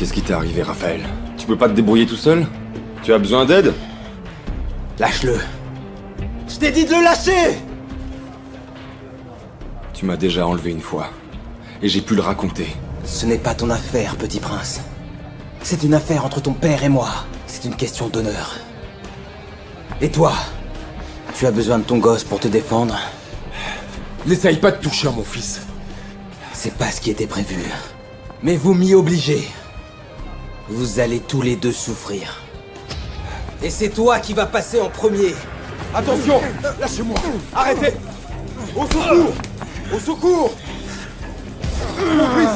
Qu'est-ce qui t'est arrivé, Raphaël? Tu peux pas te débrouiller tout seul? Tu as besoin d'aide? Lâche-le. Je t'ai dit de le lâcher! Tu m'as déjà enlevé une fois. Et j'ai pu le raconter. Ce n'est pas ton affaire, petit prince. C'est une affaire entre ton père et moi. C'est une question d'honneur. Et toi? Tu as besoin de ton gosse pour te défendre? N'essaye pas de toucher à mon fils. C'est pas ce qui était prévu. Mais vous m'y obligez. Vous allez tous les deux souffrir. Et c'est toi qui vas passer en premier. Attention! Lâchez-moi! Arrêtez! Au secours! Au secours! Mon fils!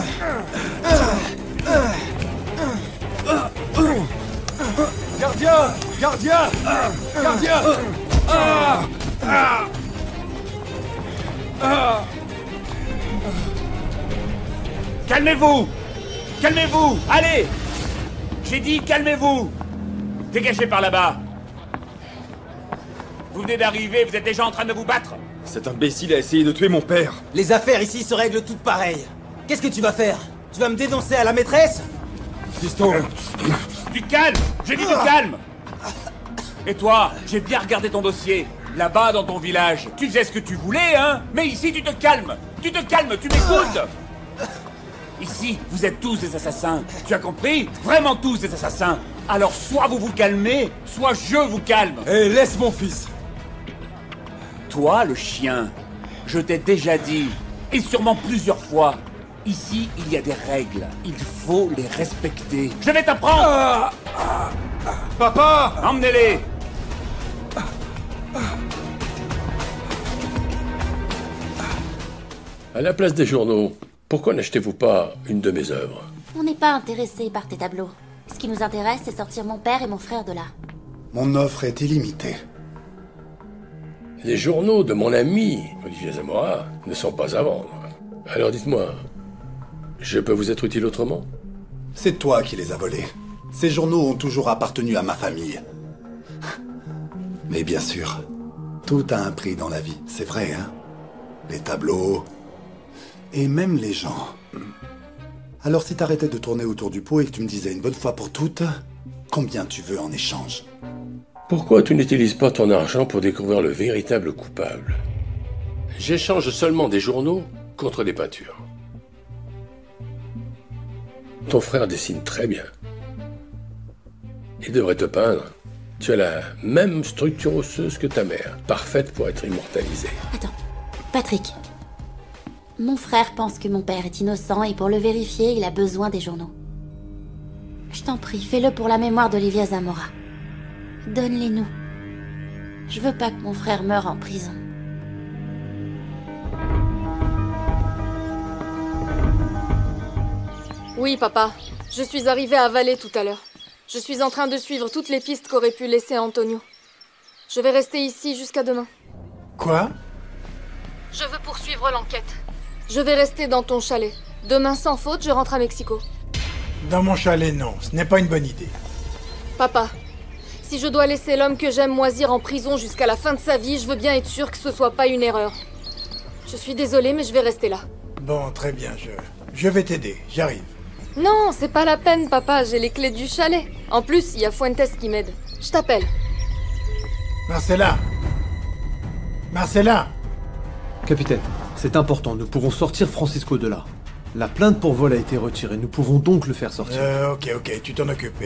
Gardien! Gardien! Gardien! Calmez-vous! Calmez-vous! Allez! J'ai dit calmez-vous! Dégagez par là-bas! Vous venez d'arriver, vous êtes déjà en train de vous battre? Cet imbécile a essayé de tuer mon père. Les affaires ici se règlent toutes pareilles. Qu'est-ce que tu vas faire? Tu vas me dénoncer à la maîtresse? Fiston! Du calme! J'ai dit du calme! Et toi, j'ai bien regardé ton dossier. Là-bas, dans ton village, tu faisais ce que tu voulais, hein? Mais ici, tu te calmes! Tu te calmes, tu m'écoutes! Ici, vous êtes tous des assassins. Tu as compris? Vraiment tous des assassins. Alors, soit vous vous calmez, soit je vous calme. Hé, laisse mon fils! Toi, le chien, je t'ai déjà dit, et sûrement plusieurs fois, ici, il y a des règles. Il faut les respecter. Je vais t'apprendre! Papa! Emmenez-les! À la place des journaux, pourquoi n'achetez-vous pas une de mes œuvres? On n'est pas intéressé par tes tableaux. Ce qui nous intéresse, c'est sortir mon père et mon frère de là. Mon offre est illimitée. Les journaux de mon ami, Olivier Zamora, ne sont pas à vendre. Alors dites-moi, je peux vous être utile autrement? C'est toi qui les as volés. Ces journaux ont toujours appartenu à ma famille. Mais bien sûr, tout a un prix dans la vie, c'est vrai, hein? Les tableaux... et même les gens. Alors si t'arrêtais de tourner autour du pot et que tu me disais une bonne fois pour toutes, combien tu veux en échange? Pourquoi tu n'utilises pas ton argent pour découvrir le véritable coupable? J'échange seulement des journaux contre des peintures. Ton frère dessine très bien. Il devrait te peindre. Tu as la même structure osseuse que ta mère, parfaite pour être immortalisée. Attends, Patrick. Mon frère pense que mon père est innocent et pour le vérifier, il a besoin des journaux. Je t'en prie, fais-le pour la mémoire d'Olivia Zamora. Donne-les-nous. Je veux pas que mon frère meure en prison. Oui, papa. Je suis arrivée à Valais tout à l'heure. Je suis en train de suivre toutes les pistes qu'aurait pu laisser Antonio. Je vais rester ici jusqu'à demain. Quoi? Je veux poursuivre l'enquête. Je vais rester dans ton chalet. Demain, sans faute, je rentre à Mexico. Dans mon chalet, non. Ce n'est pas une bonne idée. Papa, si je dois laisser l'homme que j'aime moisir en prison jusqu'à la fin de sa vie, je veux bien être sûre que ce soit pas une erreur. Je suis désolée, mais je vais rester là. Bon, très bien, je vais t'aider. J'arrive. Non, c'est pas la peine, papa. J'ai les clés du chalet. En plus, il y a Fuentes qui m'aide. Je t'appelle. Marcella! Marcella! Capitaine, c'est important, nous pourrons sortir Francisco de là. La plainte pour vol a été retirée, nous pouvons donc le faire sortir. Ok, tu t'en occupes.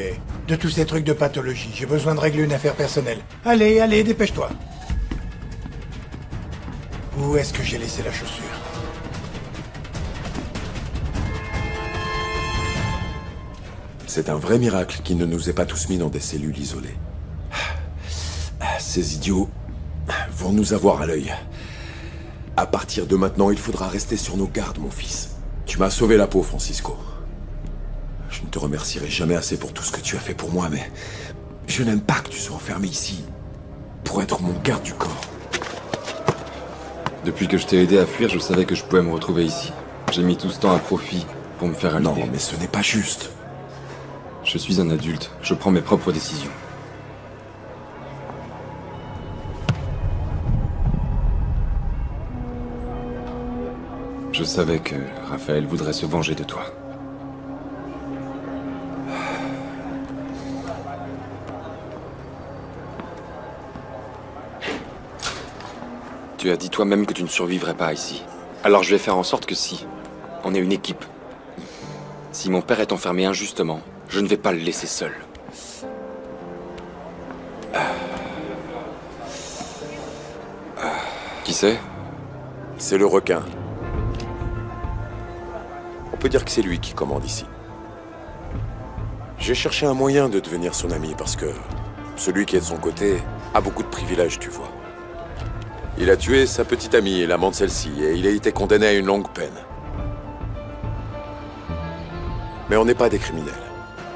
De tous ces trucs de pathologie, j'ai besoin de régler une affaire personnelle. Allez, dépêche-toi. Où est-ce que j'ai laissé la chaussure? C'est un vrai miracle qu'il ne nous ait pas tous mis dans des cellules isolées. Ces idiots vont nous avoir à l'œil. À partir de maintenant, il faudra rester sur nos gardes, mon fils. Tu m'as sauvé la peau, Francisco. Je ne te remercierai jamais assez pour tout ce que tu as fait pour moi, mais je n'aime pas que tu sois enfermé ici pour être mon garde du corps. Depuis que je t'ai aidé à fuir, je savais que je pouvais me retrouver ici. J'ai mis tout ce temps à profit pour me faire Non, allumer. mais ce n'est pas juste. Je suis un adulte, je prends mes propres décisions. Je savais que Raphaël voudrait se venger de toi. Tu as dit toi-même que tu ne survivrais pas ici. Alors je vais faire en sorte que si. On est une équipe. Si mon père est enfermé injustement, je ne vais pas le laisser seul. Qui c'est? C'est le requin. On peut dire que c'est lui qui commande ici. J'ai cherché un moyen de devenir son ami parce que celui qui est de son côté a beaucoup de privilèges, tu vois. Il a tué sa petite amie et l'amant de celle-ci, et il a été condamné à une longue peine. Mais on n'est pas des criminels.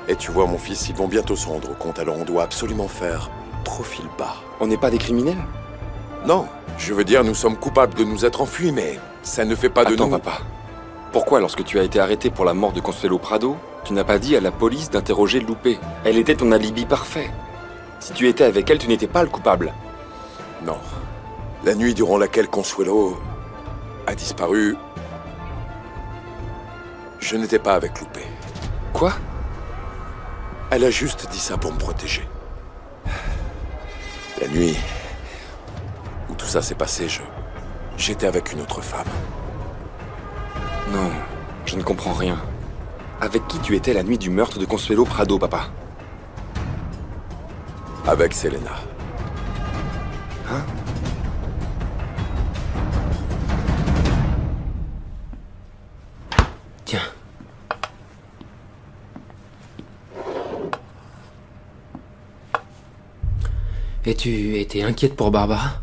Et tu vois, mon fils, ils vont bientôt se rendre compte, alors on doit absolument faire profil bas. On n'est pas des criminels? Non, je veux dire, nous sommes coupables de nous être enfuis, mais ça ne fait pas de Attends, nous... papa. Pourquoi, lorsque tu as été arrêté pour la mort de Consuelo Prado, tu n'as pas dit à la police d'interroger Lupe? Elle était ton alibi parfait. Si tu étais avec elle, tu n'étais pas le coupable. Non. La nuit durant laquelle Consuelo a disparu, je n'étais pas avec Lupe. Quoi? Elle a juste dit ça pour me protéger. La nuit où tout ça s'est passé, j'étais avec une autre femme. Non, je ne comprends rien. Avec qui tu étais la nuit du meurtre de Consuelo Prado, papa? Avec Selena. Hein? Tiens. Et tu étais inquiète pour Barbara?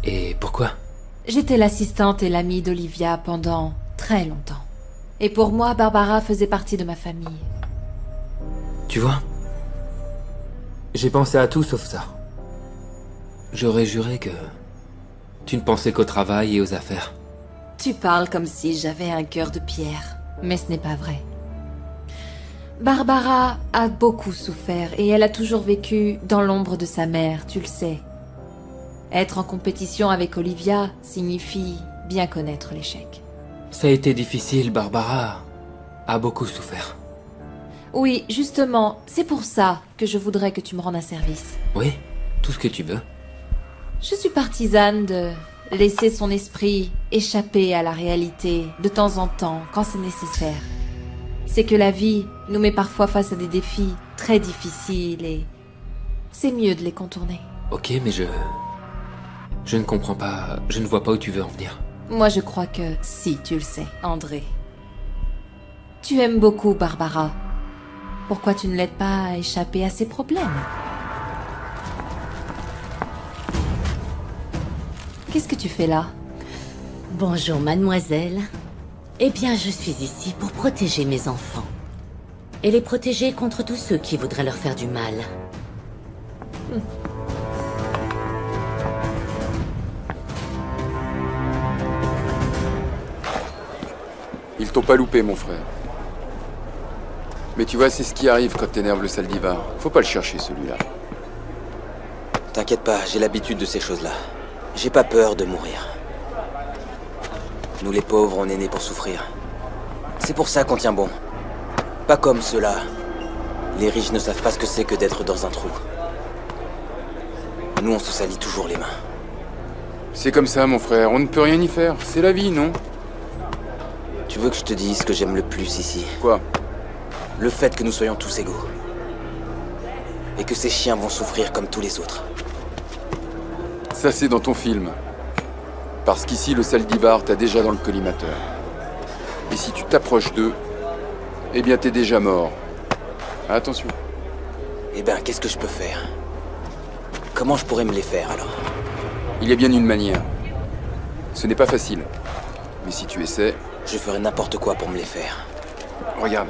Et pourquoi? J'étais l'assistante et l'amie d'Olivia pendant très longtemps. Et pour moi, Barbara faisait partie de ma famille. Tu vois? J'ai pensé à tout sauf ça. J'aurais juré que tu ne pensais qu'au travail et aux affaires. Tu parles comme si j'avais un cœur de pierre, mais ce n'est pas vrai. Barbara a beaucoup souffert et elle a toujours vécu dans l'ombre de sa mère, tu le sais. Être en compétition avec Olivia signifie bien connaître l'échec. Ça a été difficile, Barbara a beaucoup souffert. Oui, justement, c'est pour ça que je voudrais que tu me rendes un service. Oui, tout ce que tu veux. Je suis partisane de laisser son esprit échapper à la réalité de temps en temps quand c'est nécessaire. C'est que la vie nous met parfois face à des défis très difficiles et c'est mieux de les contourner. Ok, mais je ne comprends pas, je ne vois pas où tu veux en venir. Moi je crois que si, tu le sais, André. Tu aimes beaucoup Barbara. Pourquoi tu ne l'aides pas à échapper à ses problèmes? Qu'est-ce que tu fais là? Bonjour, mademoiselle. Eh bien, je suis ici pour protéger mes enfants. Et les protéger contre tous ceux qui voudraient leur faire du mal. Ils t'ont pas loupé, mon frère. Mais tu vois, c'est ce qui arrive quand t'énerves le Saldivar. Faut pas le chercher, celui-là. T'inquiète pas, j'ai l'habitude de ces choses-là. J'ai pas peur de mourir. Nous les pauvres, on est nés pour souffrir. C'est pour ça qu'on tient bon. Pas comme ceux-là. Les riches ne savent pas ce que c'est que d'être dans un trou. Nous, on se salit toujours les mains. C'est comme ça, mon frère. On ne peut rien y faire. C'est la vie, non? Tu veux que je te dise ce que j'aime le plus ici? Quoi? Le fait que nous soyons tous égaux. Et que ces chiens vont souffrir comme tous les autres. Ça, c'est dans ton film. Parce qu'ici, le Saldivar t'a déjà dans le collimateur. Et si tu t'approches d'eux, eh bien, t'es déjà mort. Attention. Eh ben, qu'est-ce que je peux faire? Comment je pourrais me les faire, alors? Il y a bien une manière. Ce n'est pas facile. Mais si tu essaies... Je ferai n'importe quoi pour me les faire. Regarde.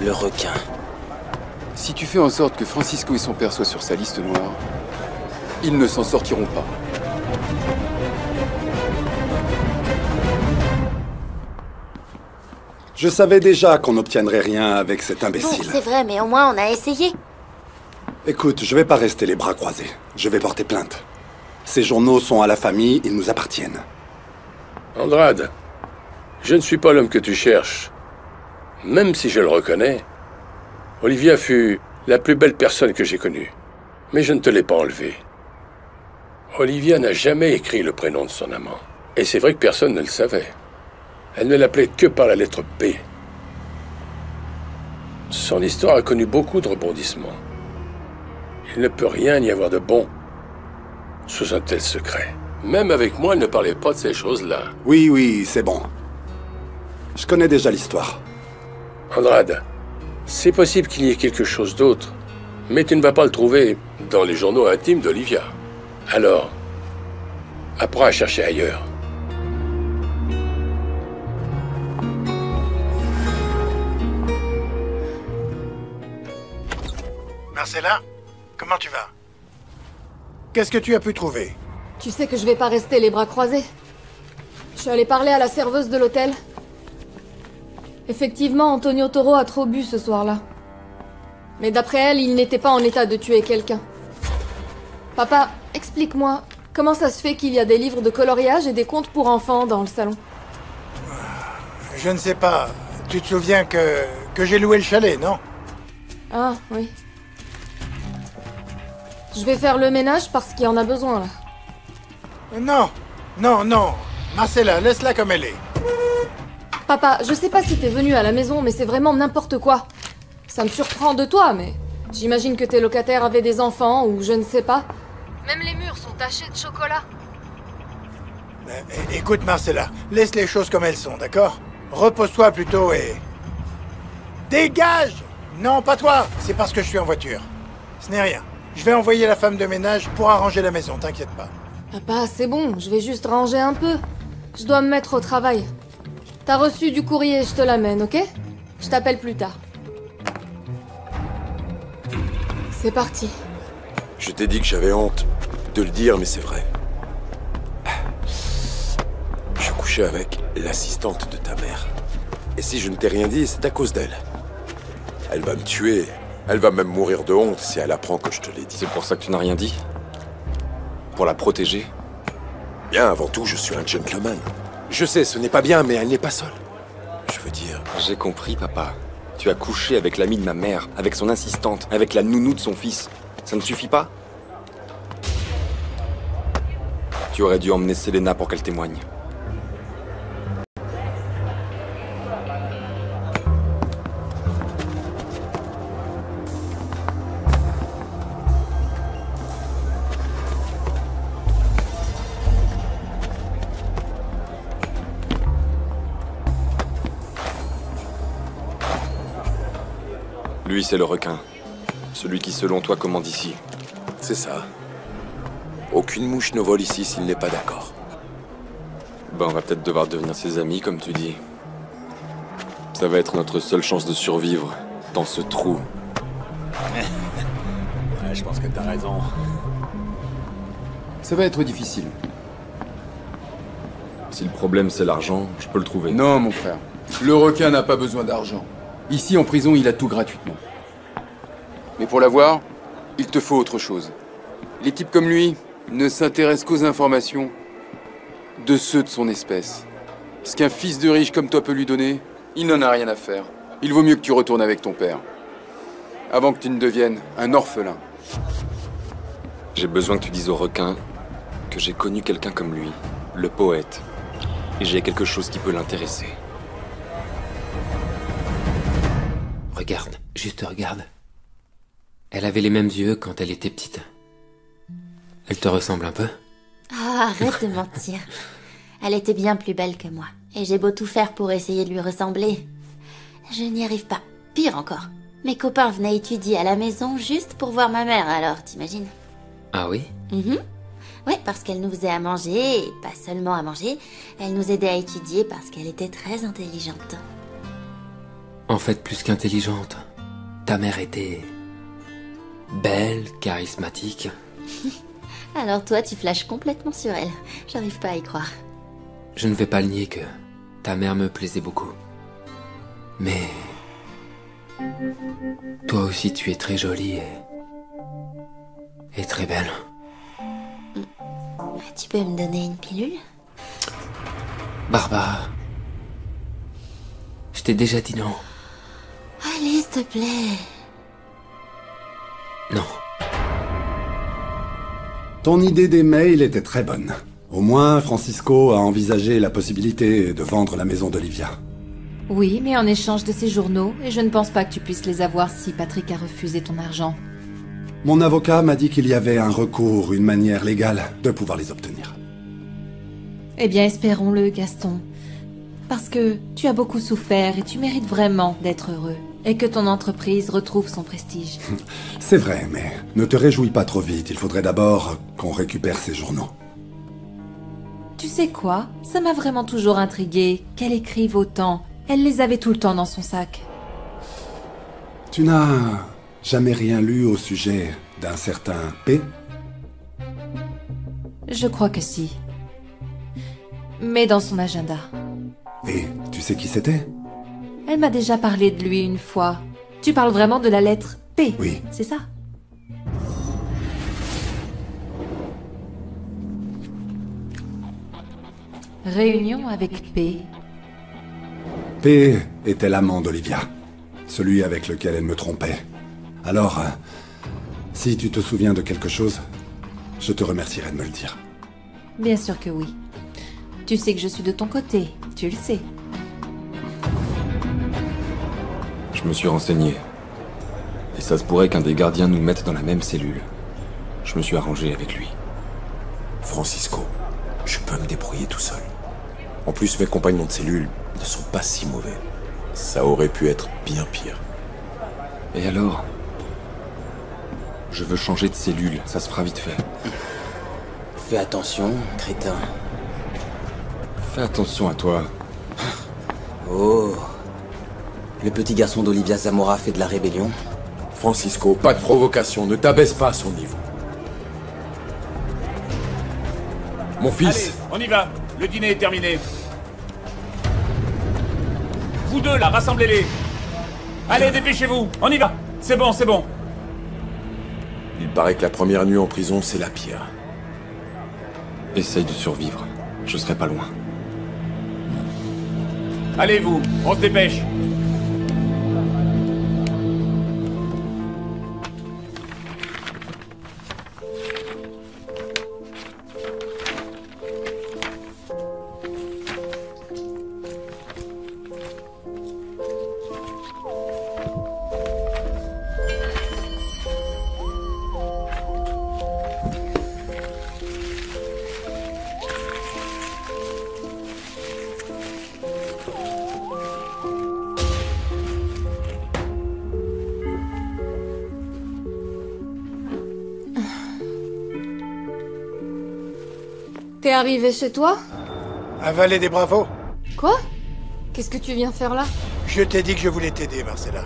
Le requin. Si tu fais en sorte que Francisco et son père soient sur sa liste noire, ils ne s'en sortiront pas. Je savais déjà qu'on n'obtiendrait rien avec cet Bon, imbécile. c'est vrai, mais au moins on a essayé. Écoute, je vais pas rester les bras croisés. Je vais porter plainte. Ces journaux sont à la famille, ils nous appartiennent. Andrade, je ne suis pas l'homme que tu cherches. Même si je le reconnais, Olivia fut la plus belle personne que j'ai connue. Mais je ne te l'ai pas enlevée. Olivia n'a jamais écrit le prénom de son amant. Et c'est vrai que personne ne le savait. Elle ne l'appelait que par la lettre P. Son histoire a connu beaucoup de rebondissements. Il ne peut rien y avoir de bon sous un tel secret. Même avec moi, elle ne parlait pas de ces choses-là. Oui, c'est bon. Je connais déjà l'histoire. Andrade, c'est possible qu'il y ait quelque chose d'autre, mais tu ne vas pas le trouver dans les journaux intimes d'Olivia. Alors, apprends à chercher ailleurs. Marcella, comment tu vas? Qu'est-ce que tu as pu trouver? Tu sais que je vais pas rester les bras croisés. Je suis allée parler à la serveuse de l'hôtel. Effectivement, Antonio Toro a trop bu ce soir-là. Mais d'après elle, il n'était pas en état de tuer quelqu'un. Papa, explique-moi, comment ça se fait qu'il y a des livres de coloriage et des contes pour enfants dans le salon? Je ne sais pas. Tu te souviens que j'ai loué le chalet, non? Ah, oui. Je vais faire le ménage parce qu'il y en a besoin, là. Non. Marcella, laisse-la comme elle est. Papa, je sais pas si t'es venu à la maison, mais c'est vraiment n'importe quoi. Ça me surprend de toi, mais j'imagine que tes locataires avaient des enfants, ou je ne sais pas. Même les murs sont tachés de chocolat. Écoute, Marcella, laisse les choses comme elles sont, d'accord? Repose-toi plutôt et... Dégage! Non, pas toi! C'est parce que je suis en voiture. Ce n'est rien. Je vais envoyer la femme de ménage pour arranger la maison, t'inquiète pas. Papa, c'est bon, je vais juste ranger un peu. Je dois me mettre au travail. T'as reçu du courrier, je te l'amène, ok? Je t'appelle plus tard. C'est parti. Je t'ai dit que j'avais honte de le dire, mais c'est vrai. Je couchais avec l'assistante de ta mère. Et si je ne t'ai rien dit, c'est à cause d'elle. Elle va me tuer. Elle va même mourir de honte si elle apprend que je te l'ai dit. C'est pour ça que tu n'as rien dit? Pour la protéger? Bien, avant tout, je suis un gentleman. Je sais, ce n'est pas bien, mais elle n'est pas seule. Je veux dire... J'ai compris, papa. Tu as couché avec l'ami de ma mère, avec son assistante, avec la nounou de son fils. Ça ne suffit pas? Tu aurais dû emmener Selena pour qu'elle témoigne. Lui, c'est le requin. Celui qui, selon toi, commande ici. C'est ça. Aucune mouche ne vole ici s'il n'est pas d'accord. Ben, on va peut-être devoir devenir ses amis, comme tu dis. Ça va être notre seule chance de survivre dans ce trou. Ouais, je pense que t'as raison. Ça va être difficile. Si le problème c'est l'argent, je peux le trouver. Non, mon frère. Le requin n'a pas besoin d'argent. Ici, en prison, il a tout gratuitement. Mais pour l'avoir, il te faut autre chose. Les types comme lui ne s'intéressent qu'aux informations de ceux de son espèce. Ce qu'un fils de riche comme toi peut lui donner, il n'en a rien à faire. Il vaut mieux que tu retournes avec ton père. Avant que tu ne deviennes un orphelin. J'ai besoin que tu dises au requin que j'ai connu quelqu'un comme lui, le poète. Et j'ai quelque chose qui peut l'intéresser. Regarde, juste regarde. Elle avait les mêmes yeux quand elle était petite. Elle te ressemble un peu? Ah, arrête de mentir. Elle était bien plus belle que moi. Et j'ai beau tout faire pour essayer de lui ressembler. Je n'y arrive pas. Pire encore. Mes copains venaient étudier à la maison juste pour voir ma mère, alors t'imagines? Ah oui? Oui, parce qu'elle nous faisait à manger, et pas seulement à manger. Elle nous aidait à étudier parce qu'elle était très intelligente. En fait, plus qu'intelligente. Ta mère était... belle, charismatique. Alors toi, tu flashes complètement sur elle. J'arrive pas à y croire. Je ne vais pas le nier que ta mère me plaisait beaucoup. Mais... toi aussi, tu es très jolie et très belle. Tu peux me donner une pilule? Barbara... je t'ai déjà dit non. Allez, s'il te plaît. Non. Ton idée des mails était très bonne. Au moins, Francisco a envisagé la possibilité de vendre la maison d'Olivia. Oui, mais en échange de ces journaux, et je ne pense pas que tu puisses les avoir si Patrick a refusé ton argent. Mon avocat m'a dit qu'il y avait un recours, une manière légale de pouvoir les obtenir. Eh bien, espérons-le, Gaston. Parce que tu as beaucoup souffert et tu mérites vraiment d'être heureux. Et que ton entreprise retrouve son prestige. C'est vrai, mais ne te réjouis pas trop vite. Il faudrait d'abord qu'on récupère ces journaux. Tu sais quoi? Ça m'a vraiment toujours intriguée qu'elle écrive autant. Elle les avait tout le temps dans son sac. Tu n'as jamais rien lu au sujet d'un certain P? Je crois que si. Mais dans son agenda. Et tu sais qui c'était? Elle m'a déjà parlé de lui une fois. Tu parles vraiment de la lettre P? Oui. C'est ça? Réunion avec P. P était l'amant d'Olivia. Celui avec lequel elle me trompait. Alors, si tu te souviens de quelque chose, je te remercierai de me le dire. Bien sûr que oui. Tu sais que je suis de ton côté, tu le sais. Je me suis renseigné. Et ça se pourrait qu'un des gardiens nous mette dans la même cellule. Je me suis arrangé avec lui. Francisco, je peux me débrouiller tout seul. En plus, mes compagnons de cellule ne sont pas si mauvais. Ça aurait pu être bien pire. Et alors? Je veux changer de cellule, ça se fera vite fait. Fais attention, crétin. Fais attention à toi. Oh. Le petit garçon d'Olivia Zamora fait de la rébellion. Francisco, pas de provocation, ne t'abaisse pas à son niveau. Mon fils... Allez, on y va. Le dîner est terminé. Vous deux, là, rassemblez-les. Allez, dépêchez-vous. On y va. C'est bon, c'est bon. Il paraît que la première nuit en prison, c'est la pire. Essaye de survivre. Je serai pas loin. Allez, vous, on se dépêche. T'es arrivé chez toi? Avaler des bravos. Quoi? Qu'est-ce que tu viens faire là? Je t'ai dit que je voulais t'aider, Marcella.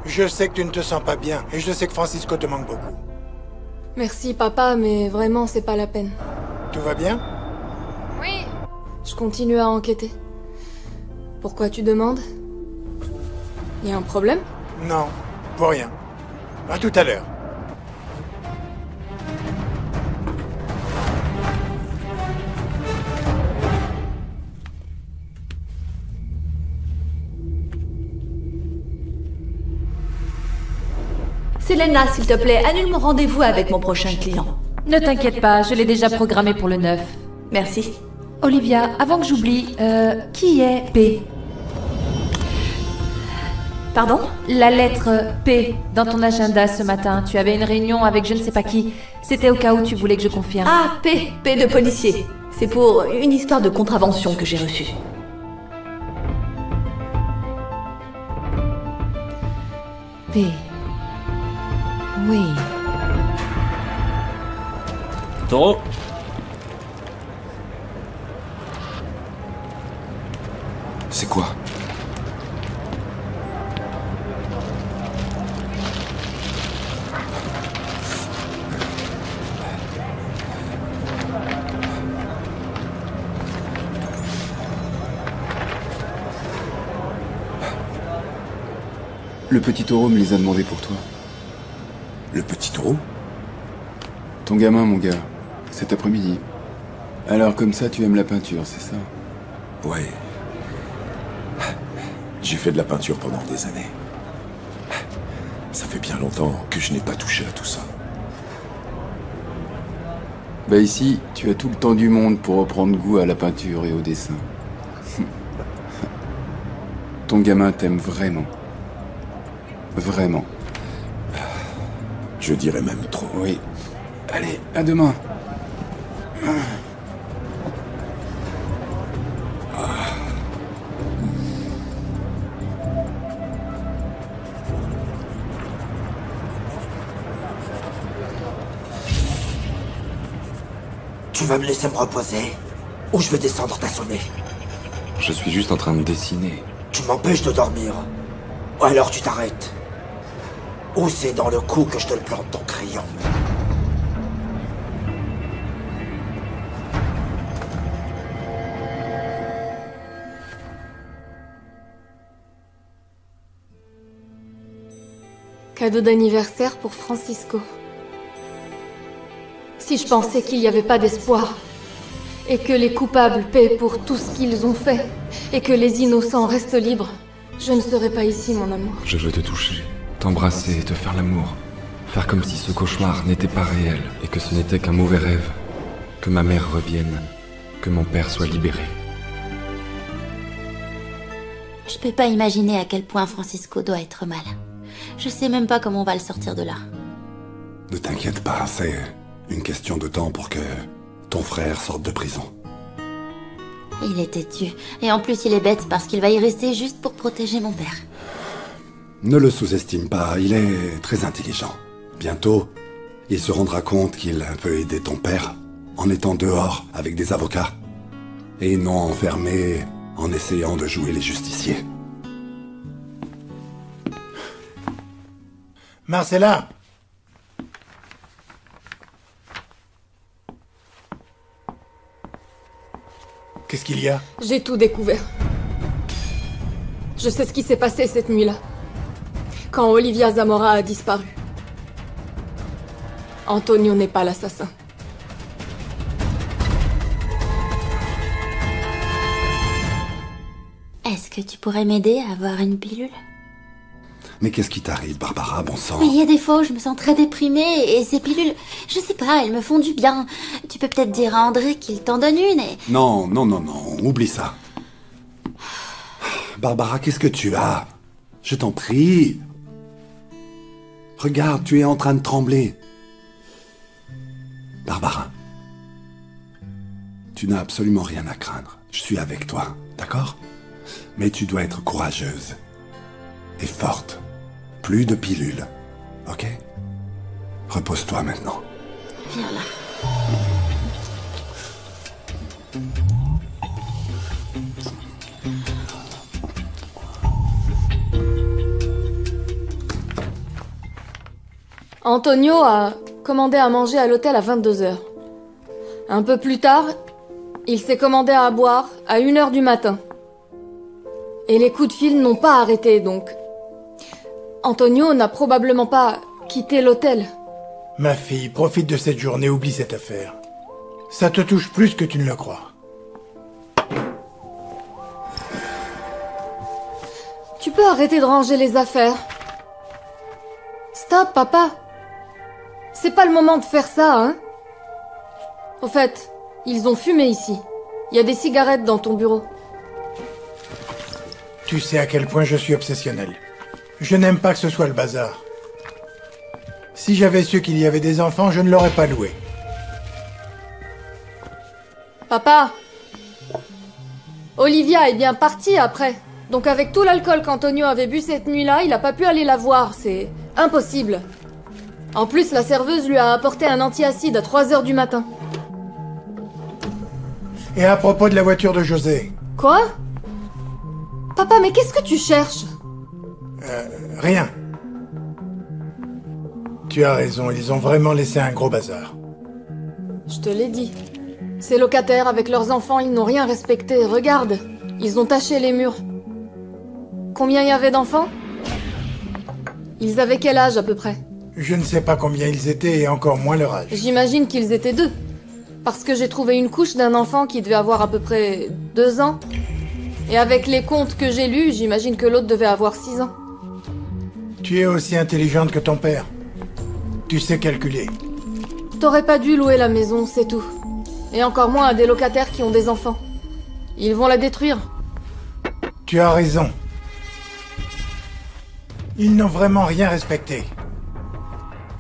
Je sais que tu ne te sens pas bien, et je sais que Francisco te manque beaucoup. Merci papa, mais vraiment c'est pas la peine. Tout va bien? Oui. Je continue à enquêter. Pourquoi tu demandes? Y a un problème? Non, pour rien. À tout à l'heure. Selena, s'il te plaît, annule mon rendez-vous avec mon prochain client. Ne t'inquiète pas, je l'ai déjà programmé pour le 9. Merci. Olivia, avant que j'oublie, qui est P? Pardon? La lettre P dans ton agenda ce matin. Tu avais une réunion avec je ne sais pas qui. C'était au cas où tu voulais que je confirme. Ah, P de policier. C'est pour une histoire de contravention que j'ai reçue. P. Oui. Taureau. C'est quoi? Le petit taureau me les a demandés pour toi. Le petit taureau? Ton gamin, mon gars. Cet après-midi. Alors comme ça, tu aimes la peinture, c'est ça? Ouais. J'ai fait de la peinture pendant des années. Ça fait bien longtemps que je n'ai pas touché à tout ça. Bah ici, tu as tout le temps du monde pour reprendre goût à la peinture et au dessin. Ton gamin t'aime vraiment. Vraiment. Je dirais même trop. Oui. Allez, à demain. Tu vas me laisser me reposer? Ou je vais descendre t'assommer? Je suis juste en train de dessiner. Tu m'empêches de dormir. Ou alors tu t'arrêtes. Ou c'est dans le cou que je te le plante ton crayon. Cadeau d'anniversaire pour Francisco. Si je pensais qu'il n'y avait pas d'espoir, et que les coupables paient pour tout ce qu'ils ont fait, et que les innocents restent libres, je ne serais pas ici, mon amour. Je veux te toucher, t'embrasser, te faire l'amour. Faire comme si ce cauchemar n'était pas réel, et que ce n'était qu'un mauvais rêve. Que ma mère revienne, que mon père soit libéré. Je peux pas imaginer à quel point Francisco doit être mal. Je sais même pas comment on va le sortir de là. Ne t'inquiète pas, c'est une question de temps pour que ton frère sorte de prison. Il est têtu. Et en plus, il est bête parce qu'il va y rester juste pour protéger mon père. Ne le sous-estime pas, il est très intelligent. Bientôt, il se rendra compte qu'il peut aider ton père en étant dehors avec des avocats et non enfermé en essayant de jouer les justiciers. Marcella! Qu'est-ce qu'il y a? J'ai tout découvert. Je sais ce qui s'est passé cette nuit-là. Quand Olivia Zamora a disparu. Antonio n'est pas l'assassin. Est-ce que tu pourrais m'aider à avoir une pilule? Mais qu'est-ce qui t'arrive, Barbara, bon sang? Mais il y a des fois où je me sens très déprimée et ces pilules, je sais pas, elles me font du bien. Tu peux peut-être dire à André qu'il t'en donne une et... Non, oublie ça. Barbara, qu'est-ce que tu as? Je t'en prie. Regarde, tu es en train de trembler. Barbara, tu n'as absolument rien à craindre. Je suis avec toi, d'accord? Mais tu dois être courageuse et forte. Plus de pilules, ok? Repose-toi maintenant. Viens là. Antonio a commandé à manger à l'hôtel à 22h. Un peu plus tard, il s'est commandé à boire à 1h du matin. Et les coups de fil n'ont pas arrêté, donc... Antonio n'a probablement pas quitté l'hôtel. Ma fille, profite de cette journée, oublie cette affaire. Ça te touche plus que tu ne le crois. Tu peux arrêter de ranger les affaires. Stop, papa. C'est pas le moment de faire ça, hein? Au fait, ils ont fumé ici. Il y a des cigarettes dans ton bureau. Tu sais à quel point je suis obsessionnel. Je n'aime pas que ce soit le bazar. Si j'avais su qu'il y avait des enfants, je ne l'aurais pas loué. Papa! Olivia est bien partie après. Donc avec tout l'alcool qu'Antonio avait bu cette nuit-là, il n'a pas pu aller la voir. C'est impossible. En plus, la serveuse lui a apporté un antiacide à 3h du matin. Et à propos de la voiture de José? Quoi? Papa, mais qu'est-ce que tu cherches? Rien. Tu as raison, ils ont vraiment laissé un gros bazar. Je te l'ai dit. Ces locataires, avec leurs enfants, ils n'ont rien respecté. Regarde, ils ont taché les murs. Combien il y avait d'enfants? Ils avaient quel âge à peu près? Je ne sais pas combien ils étaient et encore moins leur âge. J'imagine qu'ils étaient 2. Parce que j'ai trouvé une couche d'un enfant qui devait avoir à peu près 2 ans. Et avec les comptes que j'ai lus, j'imagine que l'autre devait avoir 6 ans. Tu es aussi intelligente que ton père. Tu sais calculer. T'aurais pas dû louer la maison, c'est tout. Et encore moins à des locataires qui ont des enfants. Ils vont la détruire. Tu as raison. Ils n'ont vraiment rien respecté.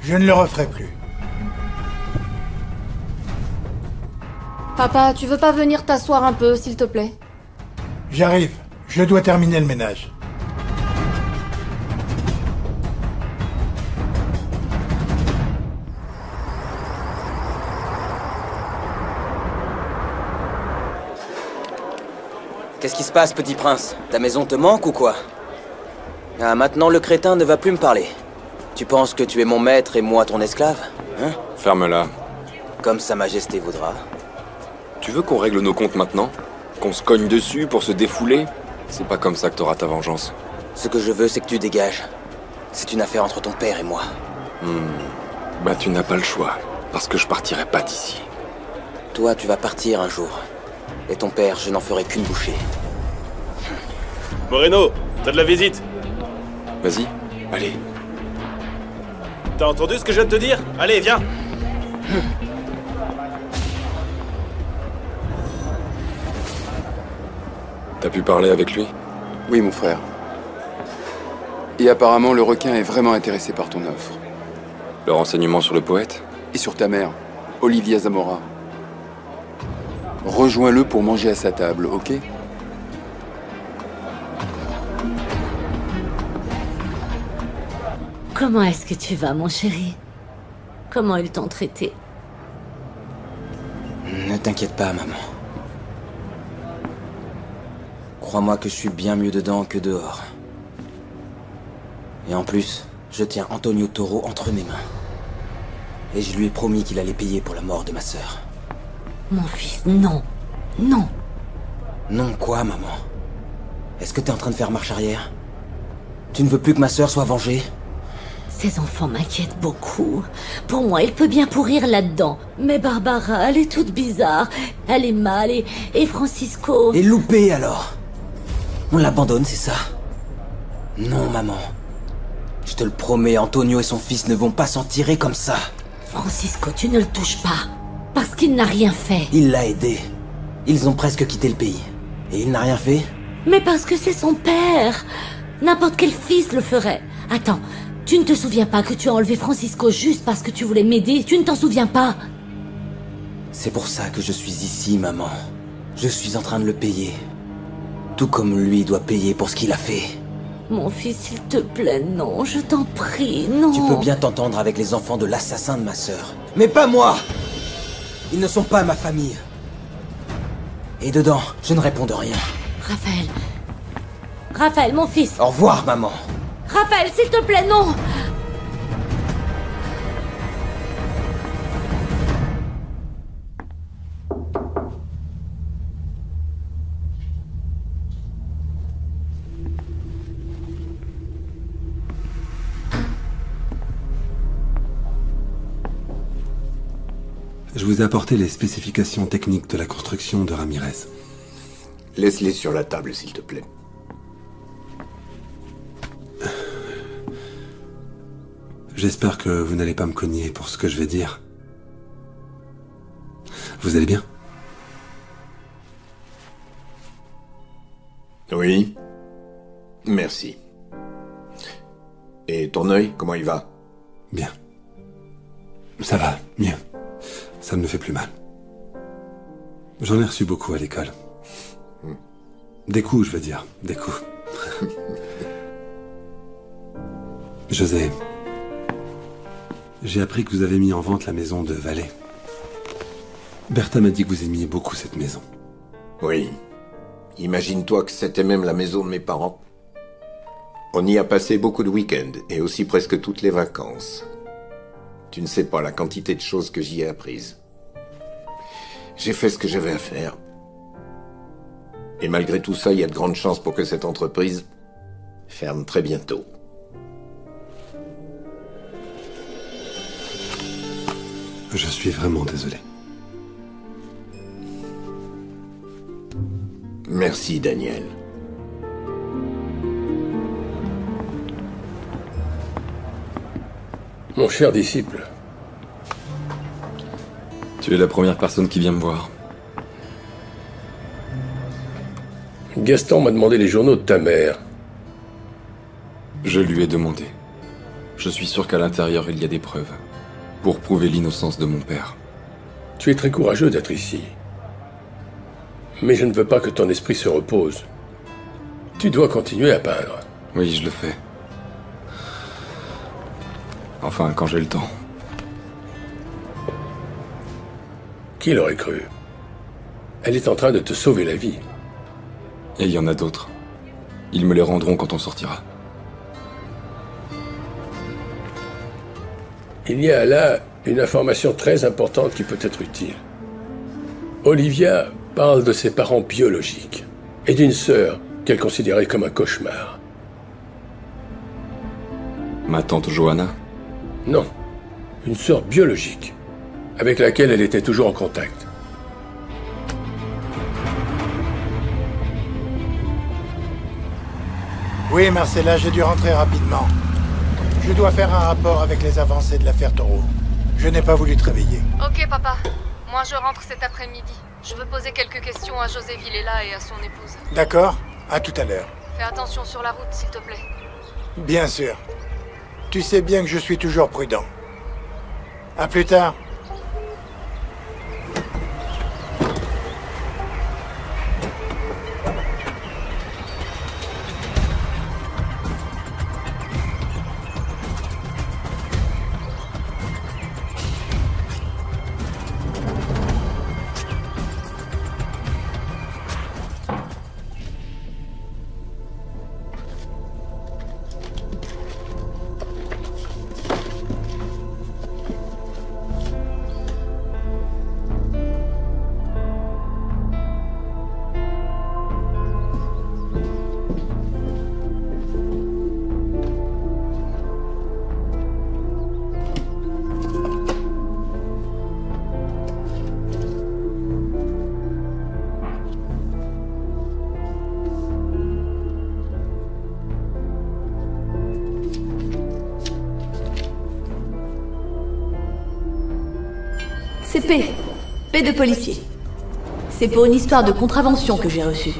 Je ne le referai plus. Papa, tu veux pas venir t'asseoir un peu, s'il te plaît? J'arrive. Je dois terminer le ménage. Qu'est-ce qui se passe, petit prince? Ta maison te manque ou quoi? Ah, maintenant le crétin ne va plus me parler. Tu penses que tu es mon maître et moi ton esclave? Hein? Ferme-la. Comme sa majesté voudra. Tu veux qu'on règle nos comptes maintenant? Qu'on se cogne dessus pour se défouler? C'est pas comme ça que t'auras ta vengeance. Ce que je veux, c'est que tu dégages. C'est une affaire entre ton père et moi. Bah tu n'as pas le choix, parce que je partirai pas d'ici. Toi, tu vas partir un jour. Et ton père, je n'en ferai qu'une bouchée. Moreno, t'as de la visite. Vas-y, allez. T'as entendu ce que je viens de te dire? Allez, viens. T'as pu parler avec lui? Oui, mon frère. Et apparemment, le requin est vraiment intéressé par ton offre. Le renseignement sur le poète? Et sur ta mère, Olivia Zamora. Rejoins-le pour manger à sa table, ok? Comment est-ce que tu vas, mon chéri? Comment ils t'ont traité? Ne t'inquiète pas, maman. Crois-moi que je suis bien mieux dedans que dehors. Et en plus, je tiens Antonio Toro entre mes mains. Et je lui ai promis qu'il allait payer pour la mort de ma sœur. Mon fils, non. Non. Non quoi, maman? Est-ce que t'es en train de faire marche arrière? Tu ne veux plus que ma sœur soit vengée? Ces enfants m'inquiètent beaucoup. Pour moi, il peut bien pourrir là-dedans. Mais Barbara, elle est toute bizarre. Elle est mal et Francisco... Et loupé, alors? On l'abandonne, c'est ça? Non, maman. Je te le promets, Antonio et son fils ne vont pas s'en tirer comme ça. Francisco, tu ne le touches pas. Parce qu'il n'a rien fait. Il l'a aidé. Ils ont presque quitté le pays. Et il n'a rien fait? Mais parce que c'est son père. N'importe quel fils le ferait. Attends, tu ne te souviens pas que tu as enlevé Francisco juste parce que tu voulais m'aider? Tu ne t'en souviens pas? C'est pour ça que je suis ici, maman. Je suis en train de le payer. Tout comme lui doit payer pour ce qu'il a fait. Mon fils, s'il te plaît, non, je t'en prie, non. Tu peux bien t'entendre avec les enfants de l'assassin de ma sœur. Mais pas moi! Ils ne sont pas ma famille. Et dedans, je ne réponds de rien. Raphaël. Raphaël, mon fils. Au revoir, maman. Raphaël, s'il te plaît, non! Je vous ai apporté les spécifications techniques de la construction de Ramirez. Laisse-les sur la table, s'il te plaît. J'espère que vous n'allez pas me cogner pour ce que je vais dire. Vous allez bien? Oui. Merci. Et ton œil, comment il va? Bien. Ça va, mieux. Ça ne me fait plus mal. J'en ai reçu beaucoup à l'école. Des coups, je veux dire. Des coups. José, j'ai appris que vous avez mis en vente la maison de Valais. Bertha m'a dit que vous aimiez beaucoup cette maison. Oui. Imagine-toi que c'était même la maison de mes parents. On y a passé beaucoup de week-ends, et aussi presque toutes les vacances. Tu ne sais pas la quantité de choses que j'y ai apprises. J'ai fait ce que j'avais à faire. Et malgré tout ça, il y a de grandes chances pour que cette entreprise ferme très bientôt. Je suis vraiment désolé. Merci, Daniel. Mon cher disciple, Tu es la première personne qui vient me voir. Gaston m'a demandé les journaux de ta mère. Je lui ai demandé. Je suis sûr qu'à l'intérieur, il y a des preuves. Pour prouver l'innocence de mon père. Tu es très courageux d'être ici. Mais je ne veux pas que ton esprit se repose. Tu dois continuer à peindre. Oui, je le fais. Enfin, quand j'ai le temps. Qui l'aurait cru? Elle est en train de te sauver la vie. Et il y en a d'autres. Ils me les rendront quand on sortira. Il y a là une information très importante qui peut être utile. Olivia parle de ses parents biologiques et d'une sœur qu'elle considérait comme un cauchemar. Ma tante Johanna? Non, une sœur biologique, avec laquelle elle était toujours en contact. Oui, Marcella, j'ai dû rentrer rapidement. Je dois faire un rapport avec les avancées de l'affaire Taureau. Je n'ai pas voulu te réveiller. Ok, papa. Moi, je rentre cet après-midi. Je veux poser quelques questions à José Villela et à son épouse. D'accord? À tout à l'heure. Fais attention sur la route, s'il te plaît. Bien sûr. Tu sais bien que je suis toujours prudent. À plus tard. C'est P. P de policier. C'est pour une histoire de contravention que j'ai reçue.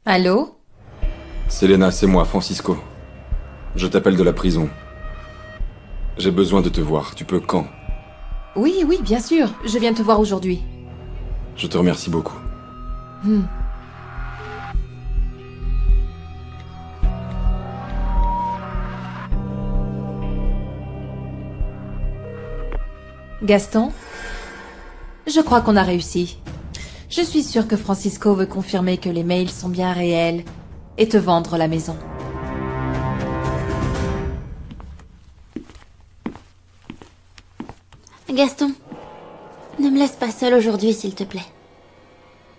Allô? Selena, c'est moi, Francisco. Je t'appelle de la prison. J'ai besoin de te voir. Tu peux quand? Oui, oui, bien sûr. Je viens te voir aujourd'hui. Je te remercie beaucoup. Gaston? Je crois qu'on a réussi. Je suis sûre que Francisco veut confirmer que les mails sont bien réels et te vendre la maison. Gaston, ne me laisse pas seule aujourd'hui, s'il te plaît.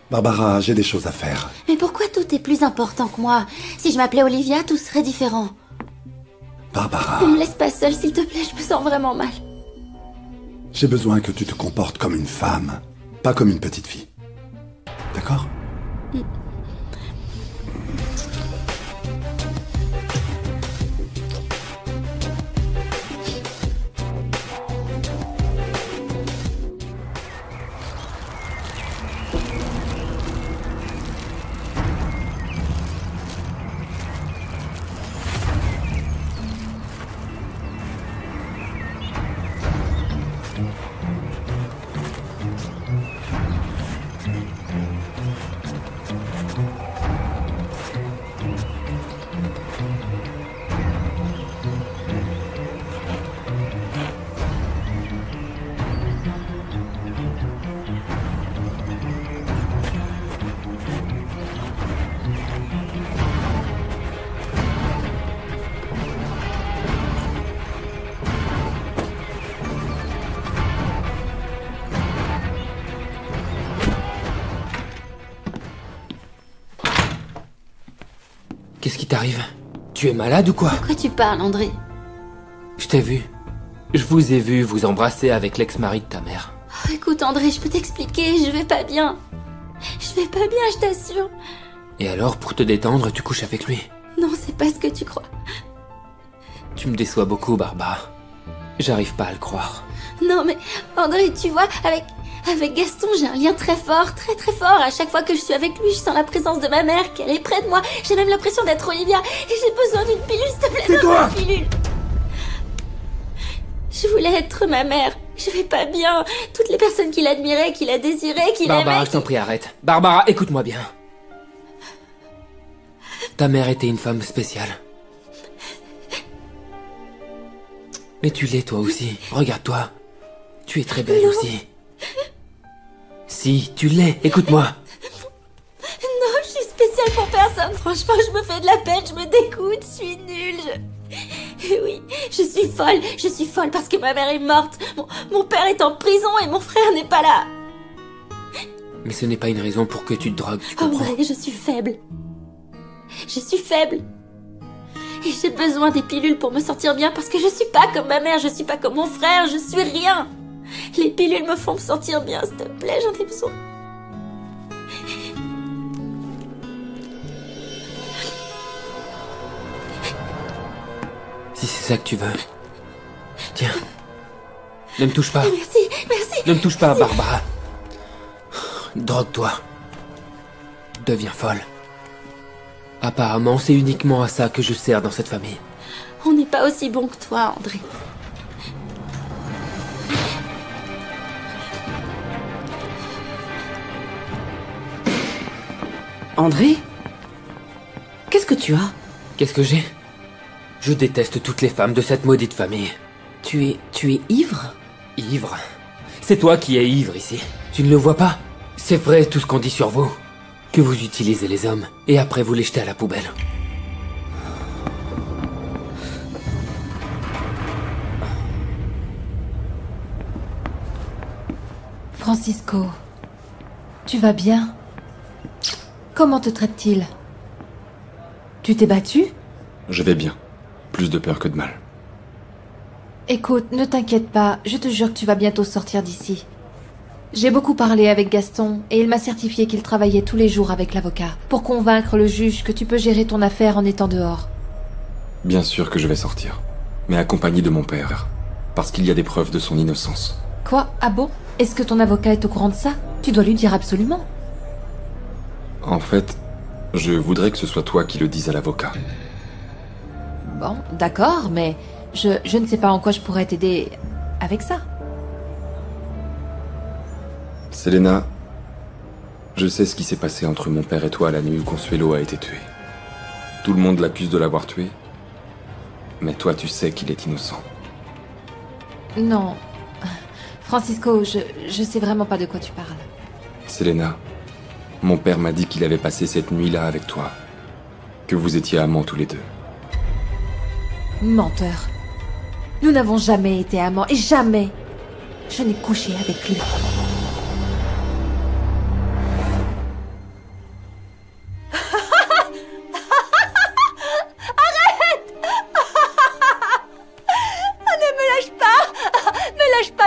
Barbara, j'ai des choses à faire. Mais pourquoi tout est plus important que moi? Si je m'appelais Olivia, tout serait différent. Barbara, Ne me laisse pas seule, s'il te plaît, je me sens vraiment mal. j'ai besoin que tu te comportes comme une femme, pas comme une petite fille. D'accord? Qu'est-ce qui t'arrive? Tu es malade ou quoi? De quoi tu parles, André? Je t'ai vu. Je vous ai vu vous embrasser avec l'ex-mari de ta mère. Oh, écoute, Écoute, André, je peux t'expliquer, je vais pas bien. Je vais pas bien, je t'assure. Et alors, pour te détendre, tu couches avec lui? Non, c'est pas ce que tu crois. Tu me déçois beaucoup, Barbara. J'arrive pas à le croire. Non, mais André, tu vois, avec Gaston, j'ai un lien très fort, très très fort. À chaque fois que je suis avec lui, je sens la présence de ma mère, qu'elle est près de moi. J'ai même l'impression d'être Olivia. Et j'ai besoin d'une pilule, s'il te plaît. Tais-toi! Donne-moi une pilule. Je voulais être ma mère. Je vais pas bien. Toutes les personnes qui l'admiraient, qui la désiraient, qui l'aimaient... Barbara, je t'en prie, arrête. Barbara, écoute-moi bien. Ta mère était une femme spéciale. Mais tu l'es toi aussi. Regarde-toi. Tu es très belle aussi. Si, tu l'es. Écoute-moi. Non, je suis spéciale pour personne. Franchement, je me fais de la peine, je me dégoûte, je suis nulle. Et oui, je suis folle. Je suis folle parce que ma mère est morte. Mon père est en prison et mon frère n'est pas là. Mais ce n'est pas une raison pour que tu te drogues, tu Oh comprends? ouais, je suis faible. Je suis faible. Et j'ai besoin des pilules pour me sentir bien parce que je suis pas comme ma mère, je suis pas comme mon frère, je suis rien. Les pilules me font me sentir bien, s'il te plaît, j'en ai besoin. Si c'est ça que tu veux. Tiens. Ne me touche pas. Merci, merci. Ne me touche pas, Barbara. Drogue-toi. Deviens folle. Apparemment, c'est uniquement à ça que je sers dans cette famille. On n'est pas aussi bon que toi, André. André? Qu'est-ce que tu as? Qu'est-ce que j'ai? Je déteste toutes les femmes de cette maudite famille. Tu es ivre? Ivre? C'est toi qui es ivre ici. Tu ne le vois pas? C'est vrai tout ce qu'on dit sur vous. Que vous utilisez les hommes, et après vous les jetez à la poubelle. Francisco, tu vas bien? Comment te traite-t-il? Tu t'es battu? Je vais bien. Plus de peur que de mal. Écoute, ne t'inquiète pas, je te jure que tu vas bientôt sortir d'ici. J'ai beaucoup parlé avec Gaston et il m'a certifié qu'il travaillait tous les jours avec l'avocat pour convaincre le juge que tu peux gérer ton affaire en étant dehors. Bien sûr que je vais sortir. Mais accompagné de mon père. Parce qu'il y a des preuves de son innocence. Quoi? Ah bon? Est-ce que ton avocat est au courant de ça? Tu dois lui dire absolument. En fait, je voudrais que ce soit toi qui le dises à l'avocat. Bon, d'accord, mais je ne sais pas en quoi je pourrais t'aider avec ça. Selena, je sais ce qui s'est passé entre mon père et toi la nuit où Consuelo a été tué. Tout le monde l'accuse de l'avoir tué. Mais toi, tu sais qu'il est innocent. Non. Francisco, je sais vraiment pas de quoi tu parles. Selena, mon père m'a dit qu'il avait passé cette nuit-là avec toi. Que vous étiez amants tous les deux. Menteur. Nous n'avons jamais été amants et jamais je n'ai couché avec lui.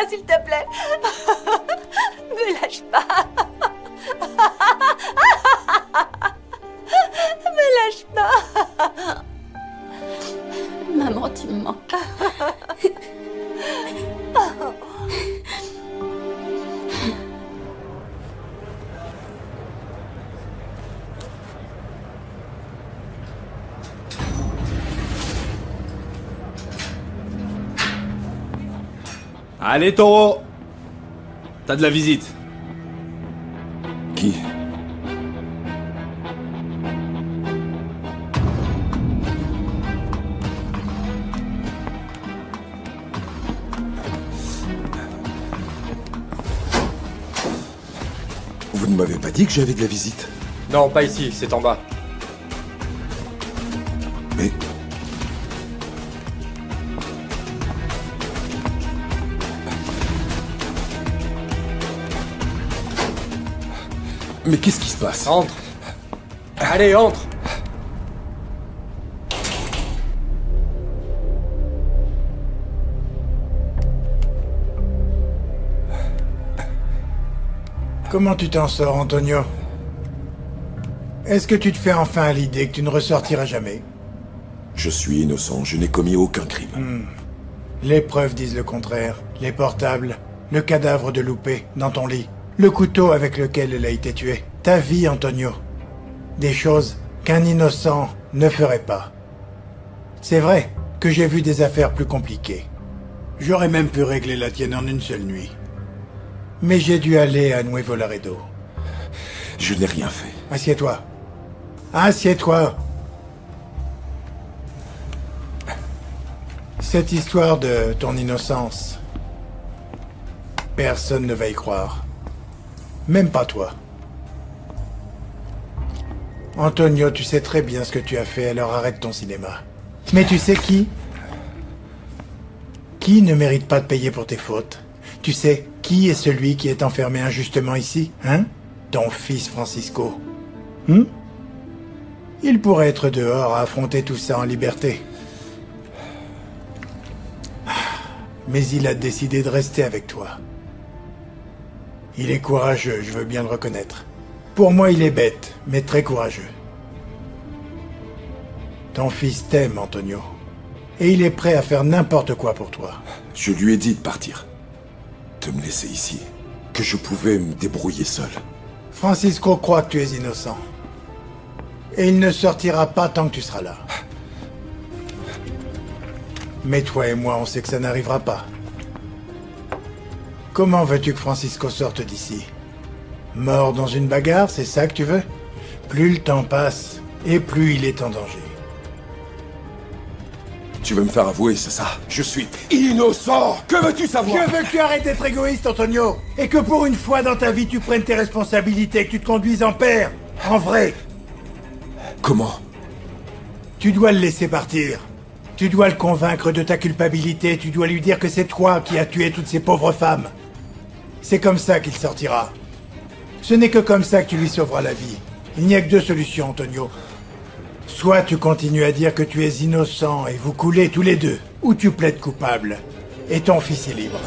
S'il te plaît. Me lâche pas. Me lâche pas. Maman, tu me manques. Allez, taureau! T'as de la visite. Qui? Vous ne m'avez pas dit que j'avais de la visite? Non, pas ici, c'est en bas. Mais... Mais qu'est-ce qui se passe? Entre. Allez, entre. Comment tu t'en sors, Antonio? Est-ce que tu te fais enfin à l'idée que tu ne ressortiras jamais? Je suis innocent, je n'ai commis aucun crime. Les preuves disent le contraire. Les portables, le cadavre de Loupé dans ton lit, le couteau avec lequel elle a été tuée. Ta vie, Antonio. Des choses qu'un innocent ne ferait pas. C'est vrai que j'ai vu des affaires plus compliquées. J'aurais même pu régler la tienne en une seule nuit. Mais j'ai dû aller à Nuevo Laredo. Je n'ai rien fait. Assieds-toi. Assieds-toi. Cette histoire de ton innocence, personne ne va y croire. Même pas toi. Antonio, tu sais très bien ce que tu as fait, alors arrête ton cinéma. Mais tu sais qui ne mérite pas de payer pour tes fautes? Tu sais qui est celui qui est enfermé injustement ici, hein? Ton fils Francisco. Il pourrait être dehors à affronter tout ça en liberté. Mais il a décidé de rester avec toi. Il est courageux, je veux bien le reconnaître. Pour moi, il est bête, mais très courageux. Ton fils t'aime, Antonio. Et il est prêt à faire n'importe quoi pour toi. Je lui ai dit de partir. De me laisser ici. Que je pouvais me débrouiller seul. Francisco croit que tu es innocent. Et il ne sortira pas tant que tu seras là. Mais toi et moi, on sait que ça n'arrivera pas. Comment veux-tu que Francisco sorte d'ici? Mort dans une bagarre, c'est ça que tu veux? Plus le temps passe, et plus il est en danger. Tu veux me faire avouer, c'est ça? Je suis innocent! Que veux-tu savoir? Je veux que tu arrêtes d'être égoïste, Antonio! Et que pour une fois dans ta vie, tu prennes tes responsabilités, que tu te conduises en père! En vrai! Comment? Tu dois le laisser partir. Tu dois le convaincre de ta culpabilité, tu dois lui dire que c'est toi qui as tué toutes ces pauvres femmes. C'est comme ça qu'il sortira. Ce n'est que comme ça que tu lui sauveras la vie. Il n'y a que deux solutions, Antonio. Soit tu continues à dire que tu es innocent et vous coulez tous les deux, ou tu plaides coupable, et ton fils est libre.